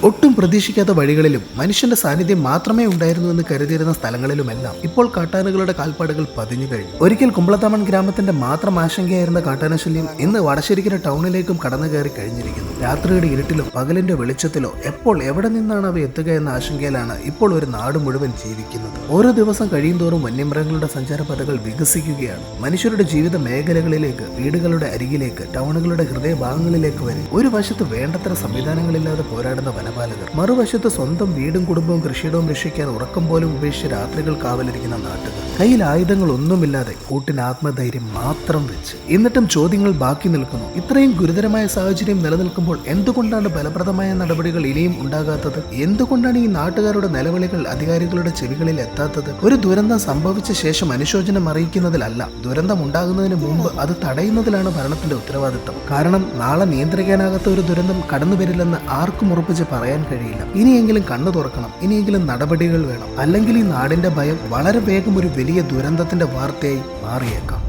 ഒട്ടും പ്രതീക്ഷിക്കാത്ത വഴികളിലും മനുഷ്യന്റെ സാന്നിധ്യം മാത്രമേ ഉണ്ടായിരുന്നു എന്ന് കരുതിയിരുന്ന സ്ഥലങ്ങളിലുമെല്ലാം ഇപ്പോൾ കാട്ടാനകളുടെ കാൽപ്പാടുകൾ പതിഞ്ഞു കഴിഞ്ഞു. ഒരിക്കൽ കുമ്പളത്താമൺ ഗ്രാമത്തിന്റെ മാത്രം ആശങ്കയായിരുന്ന കാട്ടാനശല്യം ഇന്ന് വടശ്ശേരിക്കര ടൗണിലേക്കും കടന്നു കയറി കഴിഞ്ഞിരിക്കുന്നു. രാത്രിയുടെ ഇരുട്ടിലോ പകലിന്റെ വെളിച്ചത്തിലോ എപ്പോൾ എവിടെ നിന്നാണ് അവ എത്തുക എന്ന ആശങ്കയിലാണ് ഇപ്പോൾ ഒരു നാട് മുഴുവൻ ജീവിക്കുന്നത്. ഓരോ ദിവസം കഴിയുന്തോറും വന്യമൃഗങ്ങളുടെ സഞ്ചാരപഥകൾ വികസിക്കുകയാണ്. മനുഷ്യരുടെ ജീവിത മേഖലകളിലേക്ക്, വീടുകളുടെ അരികിലേക്ക്, ടൗണുകളുടെ ഹൃദയഭാഗങ്ങളിലേക്ക് വരെ ഒരു വശത്ത് വേണ്ടത്ര സംവിധാനങ്ങളില്ലാതെ പോരാടുന്ന വനപാലകർ, മറുവശത്ത് സ്വന്തം വീടും കുടുംബവും കൃഷിയിടവും രക്ഷിക്കാൻ ഉറക്കം പോലും ഉപേക്ഷിച്ച് രാത്രികൾ കാവലിരിക്കുന്ന നാട്ടുകാർ, കയ്യിൽ ആയുധങ്ങളൊന്നുമില്ലാതെ കൂട്ടിന് ആത്മധൈര്യം മാത്രം വെച്ച്. എന്നിട്ടും ചോദ്യങ്ങൾ ബാക്കി നിൽക്കുന്നു. ഇത്രയും ഗുരുതരമായ സാഹചര്യം നിലനിൽക്കുമ്പോൾ എന്തുകൊണ്ടാണ് ഫലപ്രദമായ നടപടികൾ ഇനിയും ഉണ്ടാകാത്തത്? എന്തുകൊണ്ടാണ് ഈ നാട്ടുകാരുടെ നിലവിളികൾ അധികാരികളുടെ ചെവികളിൽ എത്താത്തത്? ഒരു ദുരന്തം സംഭവിച്ച ശേഷം അനുശോചനം അറിയിക്കുന്നതിലല്ല, ദുരന്തം ഉണ്ടാകുന്നതിന് മുമ്പ് അത് തടയുന്നതിലാണ് ഭരണത്തിന്റെ ഉത്തരവാദിത്തം. കാരണം നാളെ നിയന്ത്രിക്കാനാകാത്ത ഒരു ദുരന്തം കടന്നു വരില്ലെന്ന് ആർക്കും ഉറപ്പിച്ച് പറയാൻ കഴിയില്ല. ഇനിയെങ്കിലും കണ്ണു തുറക്കണം, ഇനിയെങ്കിലും നടപടികൾ വേണം. അല്ലെങ്കിൽ ഈ നാടിന്റെ ഭയം വളരെ വേഗം ഒരു വലിയ ദുരന്തത്തിന്റെ വാർത്തയായി മാറിയേക്കാം.